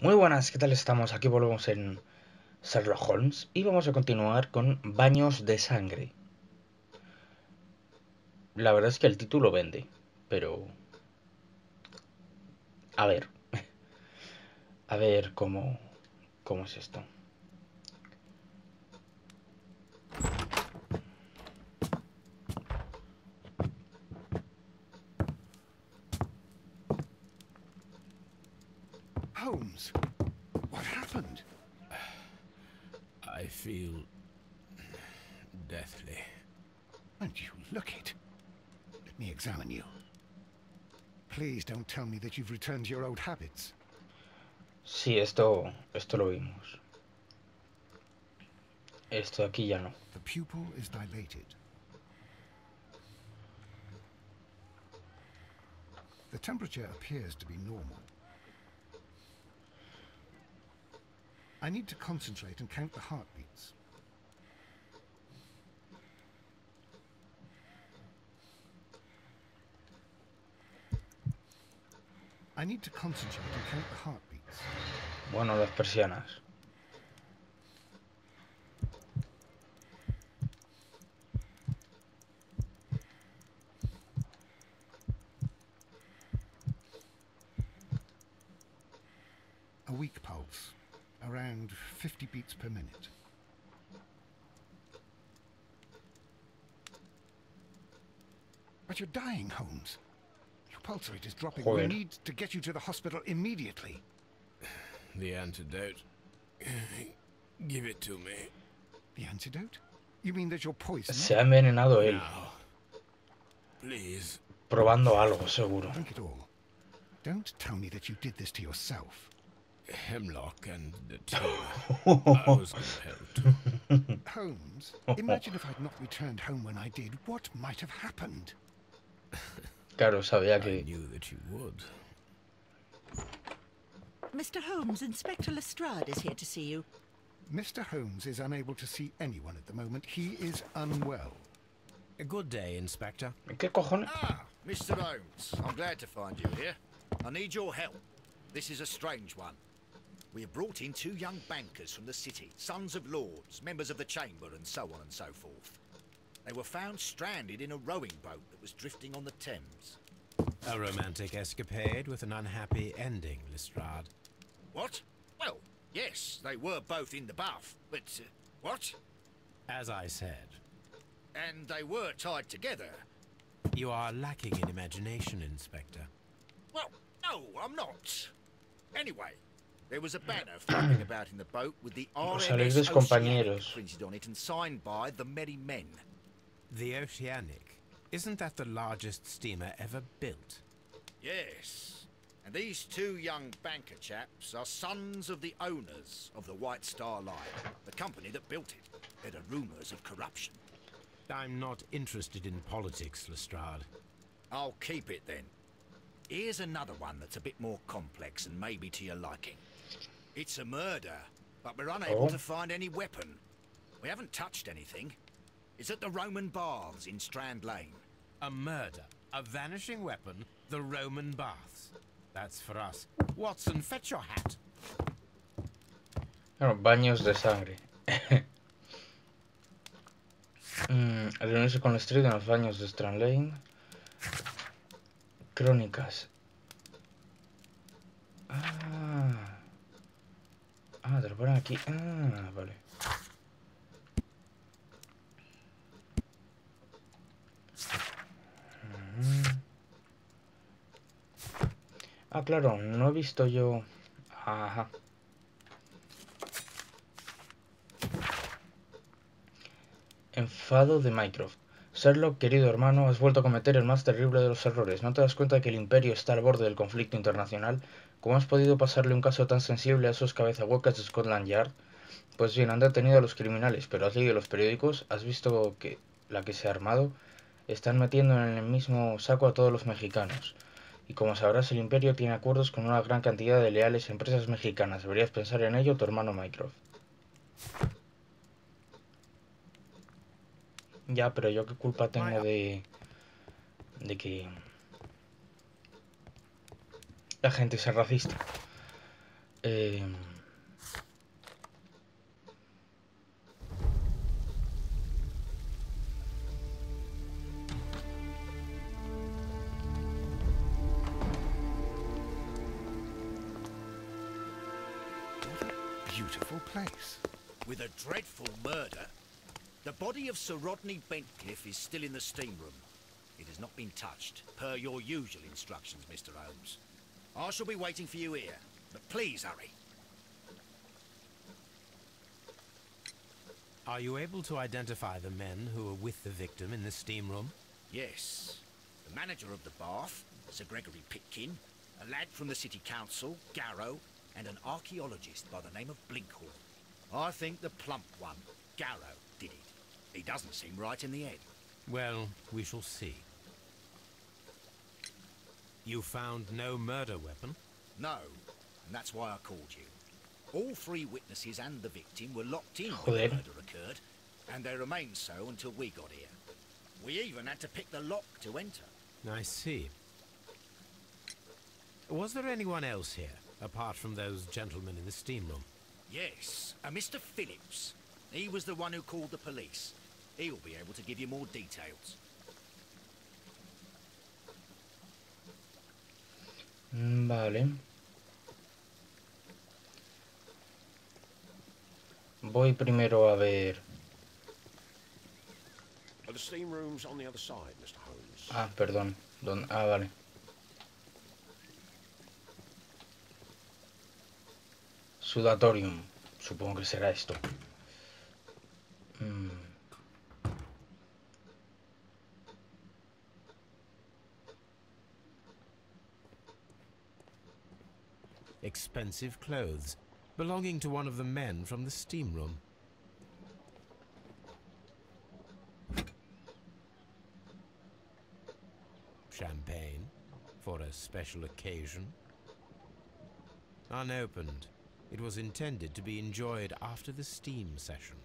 Muy buenas, ¿qué tal estamos? Aquí volvemos en Sherlock Holmes y vamos a continuar con Baños de Sangre. La verdad es que el título vende, pero a ver, a ver cómo es esto. Holmes, what happened? I feel deathly. And you look it. Let me examine you. Please don't tell me that you've returned to your old habits. Sí, esto lo vimos. Esto aquí ya no. The pupil is dilated. The temperature appears to be normal. I need to concentrate and count the heartbeats. I need to concentrate and count the heartbeats. Bueno, las persianas. A weak pulse, around 50 beats per minute. But you're dying, Holmes. Your pulse rate is dropping. We Joder. need to get you to the hospital immediately. The antidote. Give it to me. The antidote? You mean that you're poisoned? Se ha envenenado él, Now. Please. probando algo, seguro. Drink it all. Don't tell me that you did this to yourself. Hemlock and the toner. I was compelled to. Holmes, imagine if I'd not returned home when I did. What might have happened? Claro, sabía I que... knew that you would. Mr. Holmes, Inspector Lestrade is here to see you. Mr. Holmes is unable to see anyone at the moment. He is unwell. A good day, Inspector. ¿Qué cojones? Ah, Mr. Holmes, I'm glad to find you here. I need your help. This is a strange one. We have brought in two young bankers from the city, sons of lords, members of the chamber, and so on and so forth. They were found stranded in a rowing boat that was drifting on the Thames. A romantic escapade with an unhappy ending, Lestrade. What? Well, yes, they were both in the bath, but what? As I said, And they were tied together. you are lacking in imagination, Inspector. Well, no, I'm not. Anyway, there was a banner floating about in the boat with the Los RMS alegres Oceanic compañeros. printed on it and signed by the Merry Men. The Oceanic. Isn't that the largest steamer ever built? Yes. And these two young banker chaps are sons of the owners of the White Star Line, the company that built it. There are rumours of corruption. I'm not interested in politics, Lestrade. I'll keep it then. Here's another one that's a bit more complex and maybe to your liking. It's a murder, but we're unable to find any weapon. We haven't touched anything. It's at the Roman Baths in Strand Lane. A murder, a vanishing weapon, the Roman baths. That's for us. Watson, fetch your hat. Claro, baños de sangre. Reunirse con Lestrade en los baños de Strand Lane. Crónicas. Te lo ponen aquí. Vale. Claro, no he visto yo... Ajá. Enfado de Mycroft. Sherlock, querido hermano, has vuelto a cometer el más terrible de los errores. ¿No te das cuenta de que el Imperio está al borde del conflicto internacional? ¿Cómo has podido pasarle un caso tan sensible a esos cabezahuecas de Scotland Yard? Pues bien, han detenido a los criminales, pero has leído los periódicos, has visto que la que se ha armado, están metiendo en el mismo saco a todos los mexicanos. Y como sabrás, el Imperio tiene acuerdos con una gran cantidad de leales empresas mexicanas. Deberías pensar en ello, tu hermano Mycroft. Ya, pero yo qué culpa tengo de que la gente sea racista. Eh, Beautiful place. With a dreadful murder. The body of Sir Rodney Bentcliffe is still in the steam room. It has not been touched, per your usual instructions, Mr. Holmes. I shall be waiting for you here, but please hurry. Are you able to identify the men who were with the victim in the steam room? Yes. The manager of the bath, Sir Gregory Pitkin, a lad from the City Council, Garrow, and an archaeologist by the name of Blinkhorn. I think the plump one, Garrow, did it. He doesn't seem right in the head. Well, we shall see. You found no murder weapon? No, and that's why I called you. All three witnesses and the victim were locked in when Joder. the murder occurred, and they remained so until we got here. We even had to pick the lock to enter. I see. Was there anyone else here, apart from those gentlemen in the steam room? Yes, a Mr. Phillips. He was the one who called the police. He'll be able to give you more details. Vale. Voy primero a ver... The steam room's on the other side, Mr. Holmes. Ah, perdón. Ah, vale. Sudatorium. Supongo que será esto. Expensive clothes, belonging to one of the men from the steam room. Champagne, for a special occasion. Unopened, it was intended to be enjoyed after the steam session.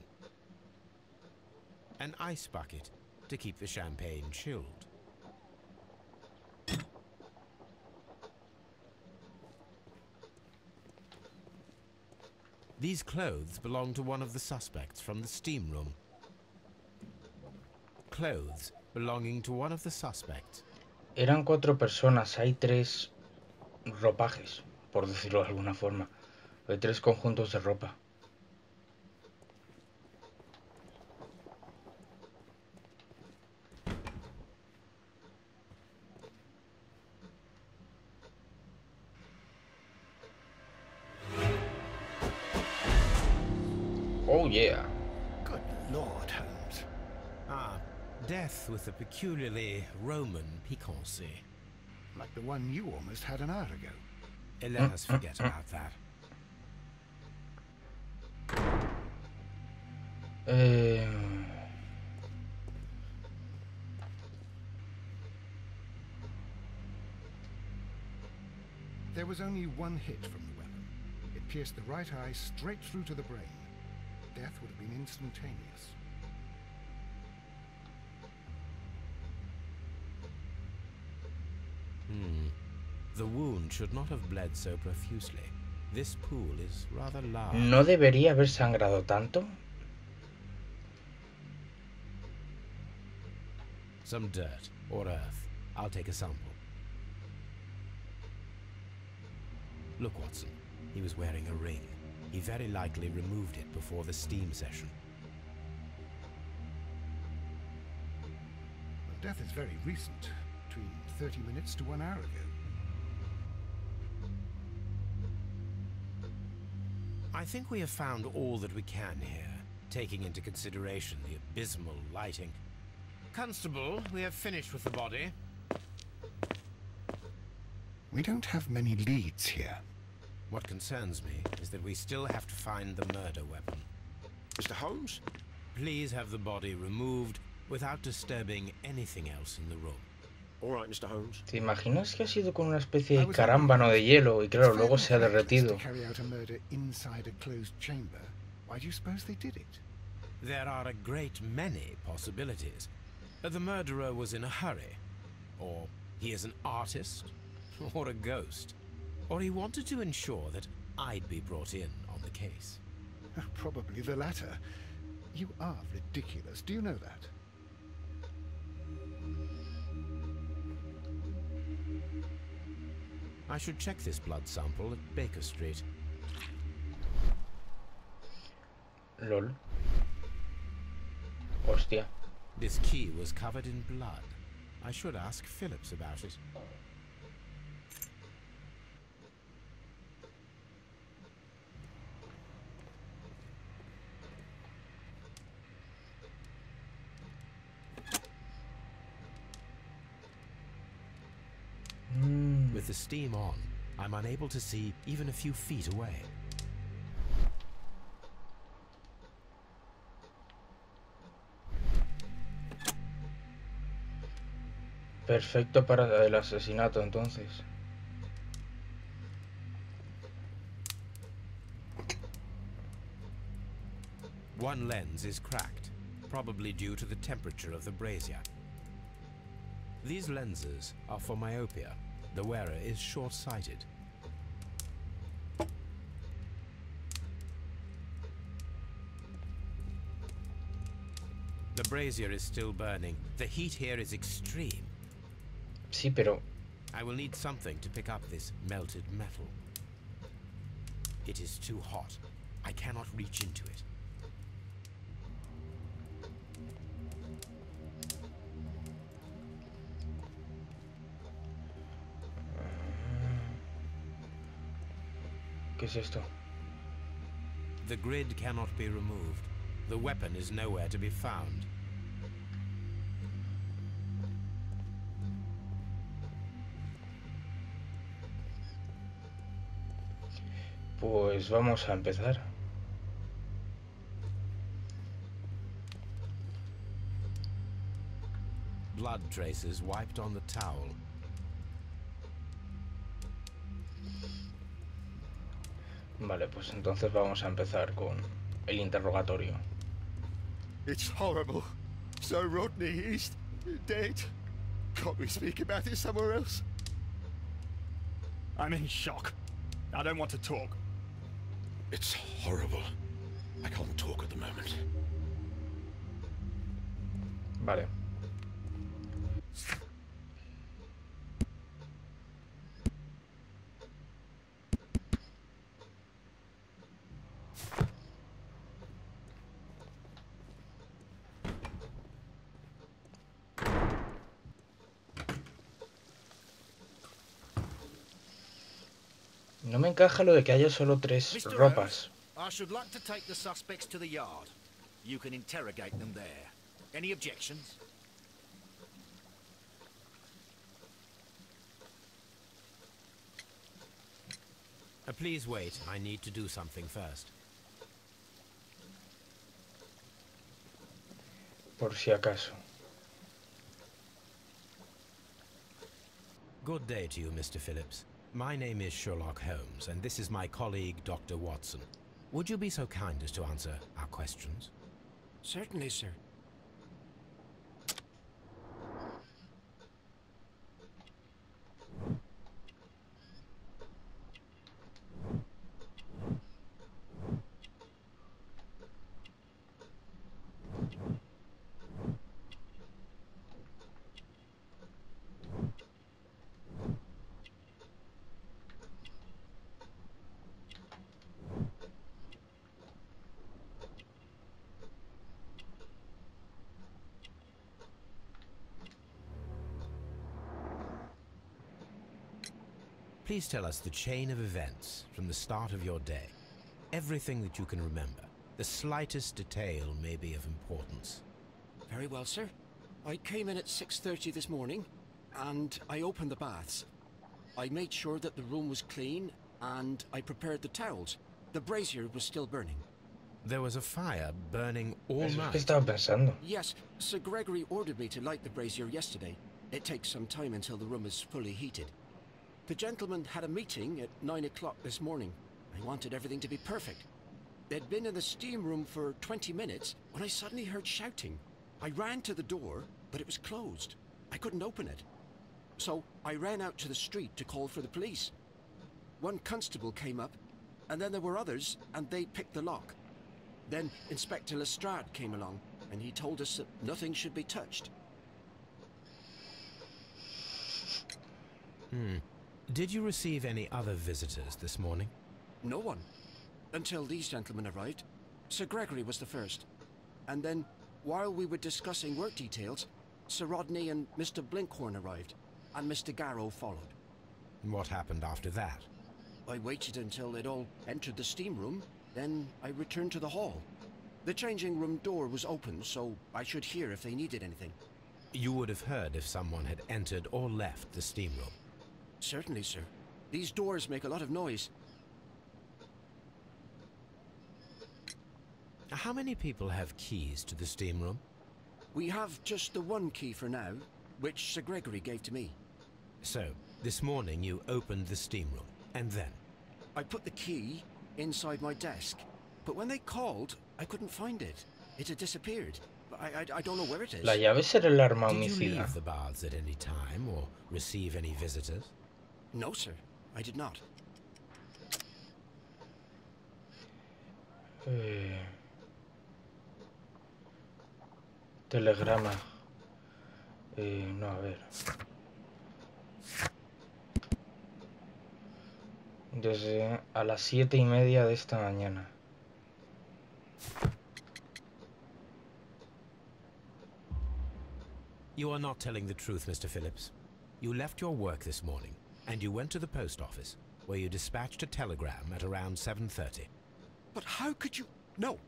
An ice bucket to keep the champagne chilled. These clothes belong to one of the suspects from the steam room. Clothes belonging to one of the suspects. Eran 4 personas, hay 3 ropajes, por decirlo de alguna forma. Hay 3 conjuntos de ropa. Oh yeah. Good Lord, Holmes. Ah, death with a peculiarly Roman piquancy. Like the one you almost had an hour ago. Let us forget about that. There was only one hit from the weapon. It pierced the right eye straight through to the brain. Death would have been instantaneous. The wound should not have bled so profusely. This pool is rather large. ¿No debería haber sangrado tanto? Some dirt or earth. I'll take a sample. Look, Watson. He was wearing a ring. He very likely removed it before the steam session. Well, death is very recent. Between 30 minutes to 1 hour ago. I think we have found all that we can here, taking into consideration the abysmal lighting. Constable, we have finished with the body. We don't have many leads here. What concerns me is that we still have to find the murder weapon. Mr. Holmes? Please have the body removed without disturbing anything else in the room. All right, Mr. Holmes. ¿Te imaginas que ha sido con una especie de carámbano de hielo y claro, luego se ha derretido? To carry out a murder inside a closed chamber. Why do you suppose they did it? There are a great many possibilities. The murderer was in a hurry, or he is an artist, or a ghost, or he wanted to ensure that I'd be brought in on the case. Probably the latter. You are ridiculous. Do you know that? I should check this blood sample at Baker Street. LOL. Hostia. This key was covered in blood. I should ask Phillips about it. With the steam on, I'm unable to see even a few feet away. Perfecto para el asesinato, entonces. One lens is cracked, probably due to the temperature of the brazier. These lenses are for myopia. The wearer is short-sighted. The brazier is still burning. The heat here is extreme. Sí, pero... I will need something to pick up this melted metal. It is too hot. I cannot reach into it. ¿Qué es esto? The grid cannot be removed. The weapon is nowhere to be found. Pues vamos a empezar. Blood traces wiped on the towel. Vale, pues entonces vamos a empezar con el interrogatorio. It's horrible. So Rodney is dead. Can't we speak about it somewhere else? I'm in shock. I don't want to talk. It's horrible. I can't talk at the moment. Vale. No me encaja lo de que haya solo 3 Mr. ropas. Holmes, I should like to take the suspects to the yard. You can interrogate them there. Any objections? Please wait. I need to do something first. Por si acaso. Good day to you, Mr. Phillips. My name is Sherlock Holmes, and this is my colleague, Dr. Watson. Would you be so kind as to answer our questions? Certainly, sir. Please tell us the chain of events from the start of your day. Everything that you can remember. The slightest detail may be of importance. Very well, sir. I came in at 6:30 this morning, and I opened the baths. I made sure that the room was clean, and I prepared the towels. The brazier was still burning. There was a fire burning all Eso es night. que estaba pensando. Yes, Sir Gregory ordered me to light the brazier yesterday. It takes some time until the room is fully heated. The gentleman had a meeting at 9 o'clock this morning. I wanted everything to be perfect. They'd been in the steam room for 20 minutes when I suddenly heard shouting. I ran to the door, but it was closed. I couldn't open it. So I ran out to the street to call for the police. One constable came up, and then there were others, and they picked the lock. Then Inspector Lestrade came along, and he told us that nothing should be touched. Did you receive any other visitors this morning? No one. Until these gentlemen arrived. Sir Gregory was the first. And then, while we were discussing work details, Sir Rodney and Mr. Blinkhorn arrived, and Mr. Garrow followed. What happened after that? I waited until they'd all entered the steam room, then I returned to the hall. The changing room door was open, so I should hear if they needed anything. You would have heard if someone had entered or left the steam room. Certainly, sir. These doors make a lot of noise. How many people have keys to the steam room? We have just the one key for now, which Sir Gregory gave to me. So, this morning you opened the steam room, and then? I put the key inside my desk, but when they called, I couldn't find it. It had disappeared. I don't know where it is. La llave será el arma Did you homicida. leave the baths at any time, or receive any visitors? No, sir. I did not. Telegrama. No, a ver. Desde a las 7:30 de esta mañana. You are not telling the truth, Mr. Phillips. You left your work this morning, and you went to the post office, where you dispatched a telegram at around 7:30. But how could you... No,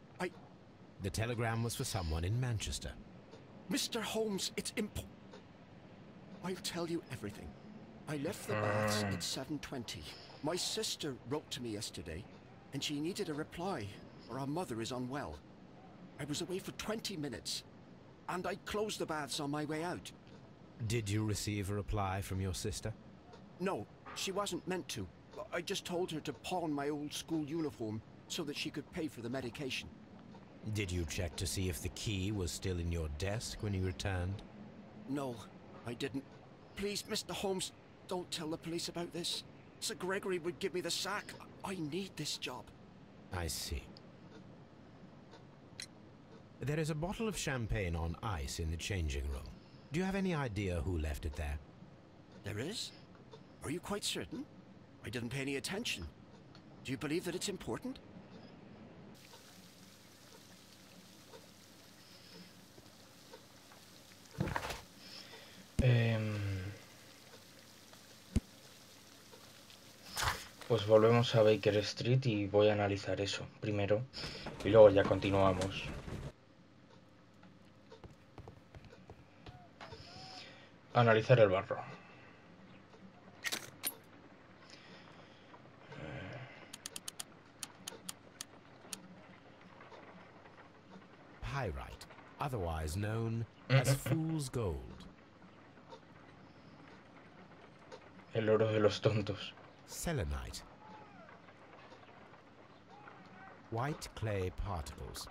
The telegram was for someone in Manchester. Mr. Holmes, it's I'll tell you everything. I left the baths at 7:20. My sister wrote to me yesterday, and she needed a reply, or our mother is unwell. I was away for 20 minutes, and I closed the baths on my way out. Did you receive a reply from your sister? No, she wasn't meant to. I just told her to pawn my old school uniform so that she could pay for the medication. Did you check to see if the key was still in your desk when you returned? No, I didn't. Please, Mr. Holmes, don't tell the police about this. Sir Gregory would give me the sack. I need this job. I see. There is a bottle of champagne on ice in the changing room. Do you have any idea who left it there? There is? Are you quite certain? I didn't pay any attention. Do you believe that it's important? Pues volvemos a Baker Street y voy a analizar eso primero y luego ya continuamos. Analizar el barro. Pyrite, otherwise known as fool's gold. El oro de los tontos. Selenite. White clay particles.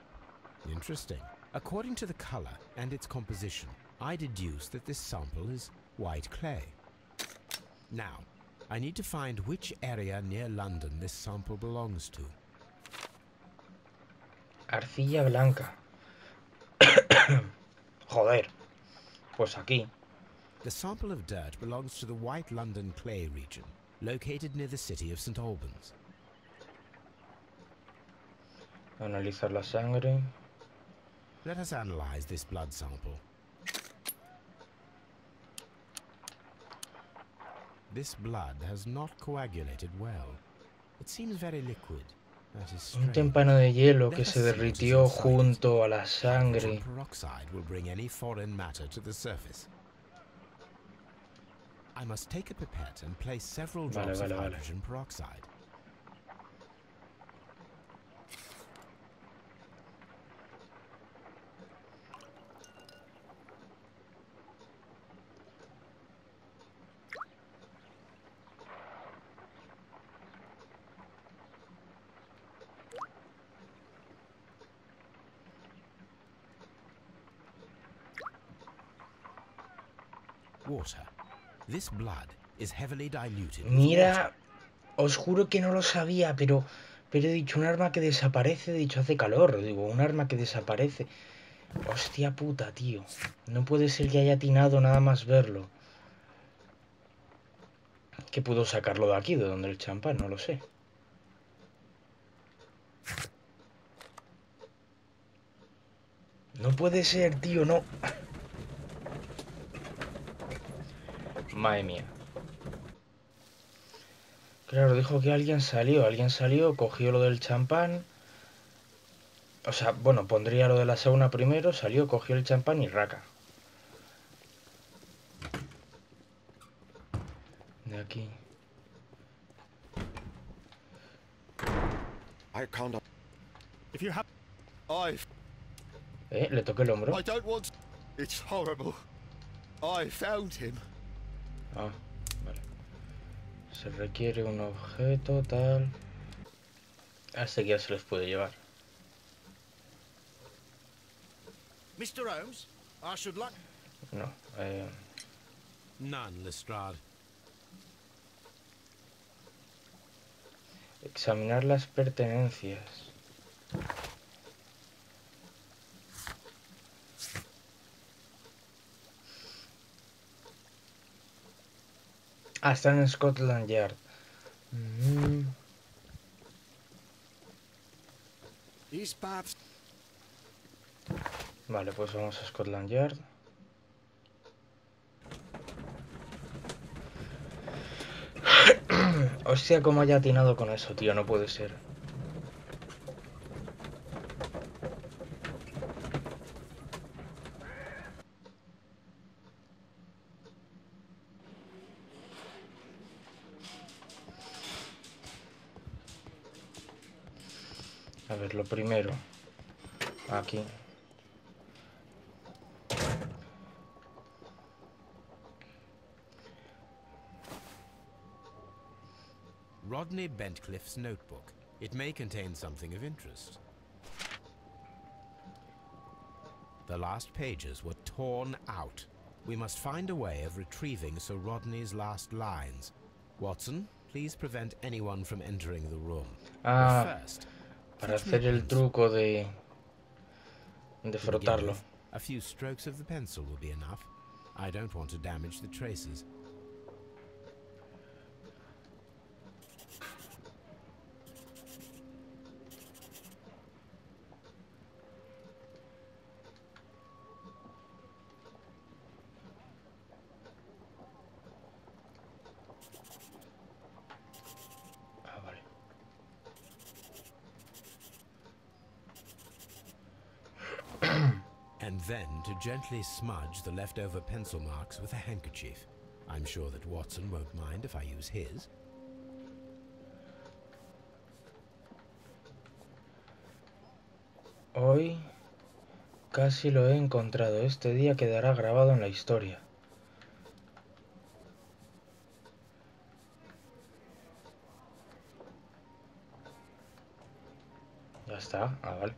Interesting. According to the color and its composition, I deduce that this sample is white clay. Now, I need to find which area near London this sample belongs to. Arcilla blanca. Joder. Pues aquí. The sample of dirt belongs to the White London clay region, located near the city of St. Albans. Analizar la sangre. Let us analyze this blood sample. This blood has not coagulated well. It seems very liquid. That is Un strange. témpano de hielo que Let se us see what is derritió inside it. junto a la Hydrogen sangre. peroxide will bring any foreign matter to the surface. I must take a pipette and place several drops of Vale. hydrogen peroxide. Water. This blood is heavily diluted with water. Mira, os juro que no lo sabía, pero Pero he dicho un arma que desaparece, he dicho hace calor. Digo, un arma que desaparece. Hostia puta, tío. No puede ser que haya atinado nada más verlo. Que pudo sacarlo de aquí, de donde el champán, no lo sé. No puede ser, tío, no. Madre mía. Claro, dijo que alguien salió, cogió lo del champán. O sea, bueno, pondría lo de la sauna primero, salió, cogió el champán y raca. De aquí. I can't. If you have... Le toqué el hombro. I don't want... It's horrible. I found him. Ah, vale. Se requiere un objeto, tal. Hasta que ya se les puede llevar. Mr. Holmes, I should like... No, None, Lestrade. examinar las pertenencias. Ah, están en Scotland Yard. These baths... Vale, pues vamos a Scotland Yard. Hostia, cómo haya atinado con eso, tío, no puede ser. A ver, lo primero. Aquí. Rodney Bentcliffe's notebook. It may contain something of interest. The last pages were torn out. We must find a way of retrieving Sir Rodney's last lines. Watson, please prevent anyone from entering the room. Ah, But first, para teach me hacer el pencil. truco de To begin frotarlo. with, a few strokes of the pencil will be enough. I don't want to damage the traces. Ah, vale. And then to gently smudge the leftover pencil marks with a handkerchief. I'm sure that Watson won't mind if I use his. Hoy casi lo he encontrado. Este día quedará grabado en la historia. Ya está. Ah, vale.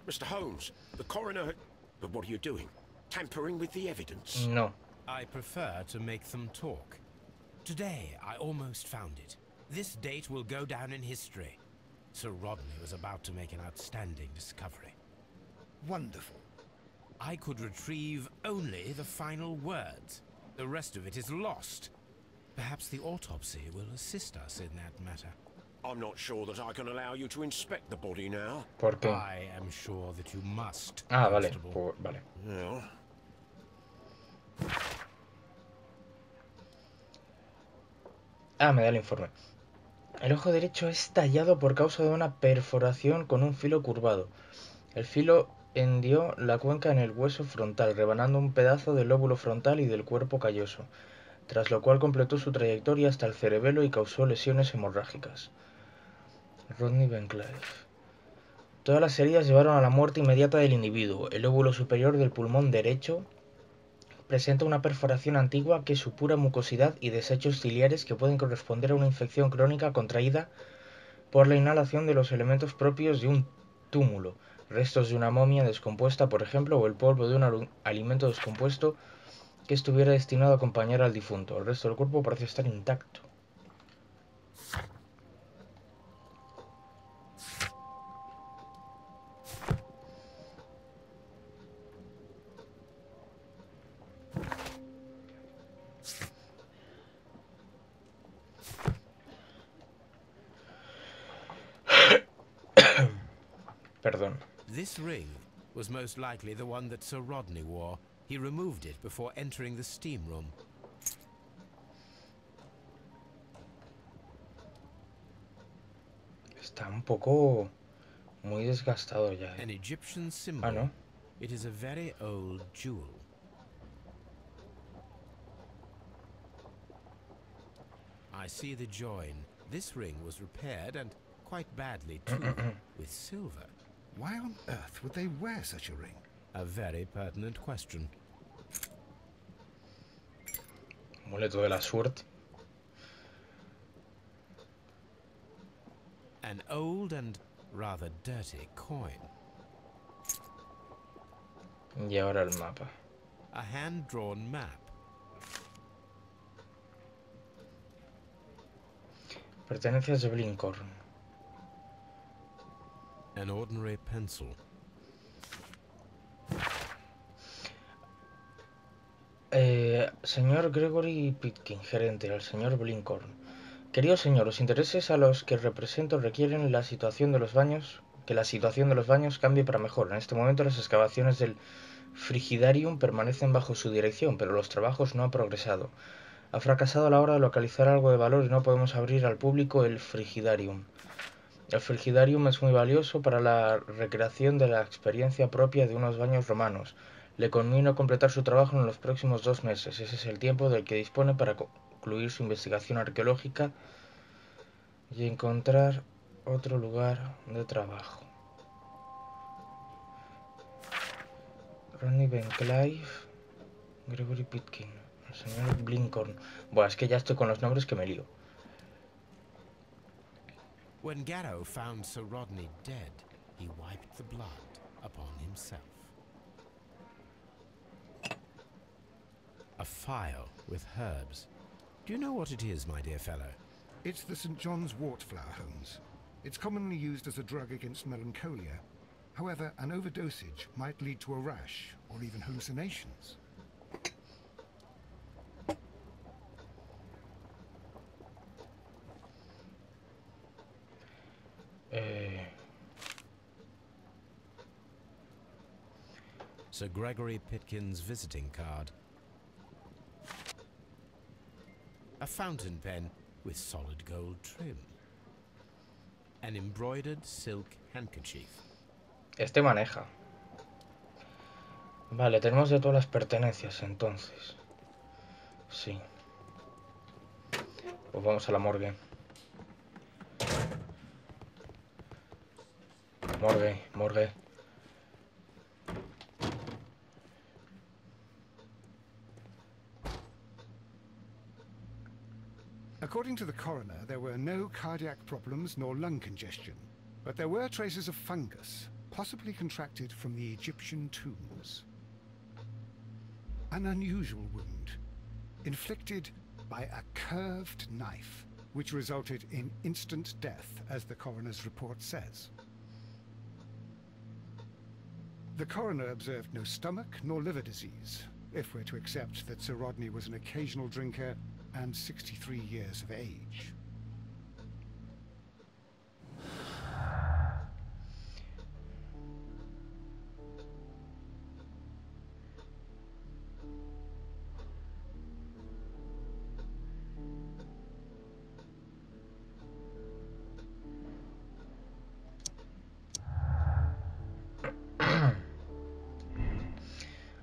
Mr. Holmes, the coroner. But what are you doing? Tampering with the evidence? No. I prefer to make them talk. Today, I almost found it. This date will go down in history. Sir Rodney was about to make an outstanding discovery. Wonderful. I could retrieve only the final words. The rest of it is lost. Perhaps the autopsy will assist us in that matter. I'm not sure that I can allow you to inspect the body now. ¿Por qué? I am sure that you must. Ah, vale. Constable. Vale. Well, Ah, me da el informe. El ojo derecho es tallado por causa de una perforación con un filo curvado. El filo hendió la cuenca en el hueso frontal, rebanando un pedazo del lóbulo frontal y del cuerpo calloso, tras lo cual completó su trayectoria hasta el cerebelo y causó lesiones hemorrágicas. Rodney Bentcliffe. Todas las heridas llevaron a la muerte inmediata del individuo. El lóbulo superior del pulmón derecho presenta una perforación antigua que supura mucosidad y desechos ciliares que pueden corresponder a una infección crónica contraída por la inhalación de los elementos propios de un túmulo, restos de una momia descompuesta, por ejemplo, o el polvo de un alimento descompuesto que estuviera destinado a acompañar al difunto. El resto del cuerpo parece estar intacto. Perdón. This ring was most likely the one that Sir Rodney wore. He removed it before entering the steam room. Está un poco muy desgastado ya, An Egyptian Ah, symbol. ¿no? It is a very old jewel. I see the join. This ring was repaired and quite badly too, with silver. Why on earth would they wear such a ring? A very pertinent question. Amuleto de la suerte. An old and rather dirty coin. Y ahora el mapa. A hand-drawn map. Pertenencias de Blincorn. An ordinary pencil. Señor Gregory Pitkin, gerente, al señor Blincorn. Querido señor, los intereses a los que represento requieren que la situación de los baños cambie para mejor. En este momento las excavaciones del Frigidarium permanecen bajo su dirección, pero los trabajos no han progresado. Ha fracasado a la hora de localizar algo de valor y no podemos abrir al público el Frigidarium. El Frigidarium es muy valioso para la recreación de la experiencia propia de unos baños romanos. Le convino completar su trabajo en los próximos 2 meses. Ese es el tiempo del que dispone para concluir su investigación arqueológica y encontrar otro lugar de trabajo. Ronnie Van Clive, Gregory Pitkin, el señor Blincorn. Buah, es que ya estoy con los nombres que me lío. When Garrow found Sir Rodney dead, he wiped the blood upon himself. A phial with herbs. Do you know what it is, my dear fellow? It's the St. John's wort flower, Holmes. It's commonly used as a drug against melancholia. However, an overdosage might lead to a rash or even hallucinations. Sir Gregory Pitkin's visiting card. A fountain pen with solid gold trim. An embroidered silk handkerchief. Este maneja. Vale, tenemos ya todas las pertenencias, entonces. Sí. Pues vamos a la morgue. Morgue, morgue. According to the coroner, there were no cardiac problems nor lung congestion, but there were traces of fungus, possibly contracted from the Egyptian tombs. An unusual wound, inflicted by a curved knife, which resulted in instant death, as the coroner's report says. The coroner observed no stomach nor liver disease, if we're to accept that Sir Rodney was an occasional drinker and 63 years of age.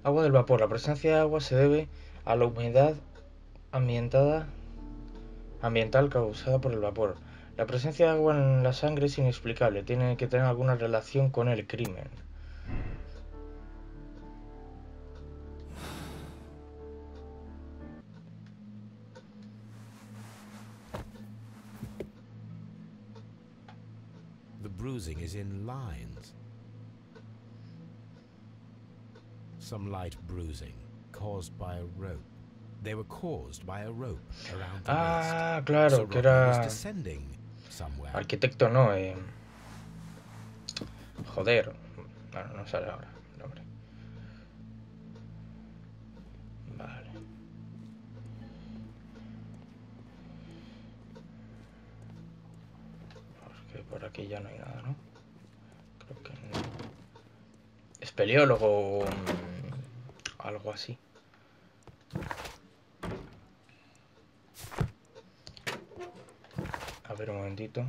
Agua del vapor. La presencia de agua se debe a la humedad ambiental causada por el vapor. La presencia de agua en la sangre es inexplicable. Tiene que tener alguna relación con el crimen. The bruising is in lines. Some light bruising, caused by a rope. They were caused by a rope around the Ah, waist. claro, So que Rodney was era... descending somewhere. Arquitecto no, joder. Bueno, no sale ahora el nombre. Vale. Porque por aquí ya no hay nada, ¿no? Creo que no. Espeleólogo o algo así. A ver un momentito.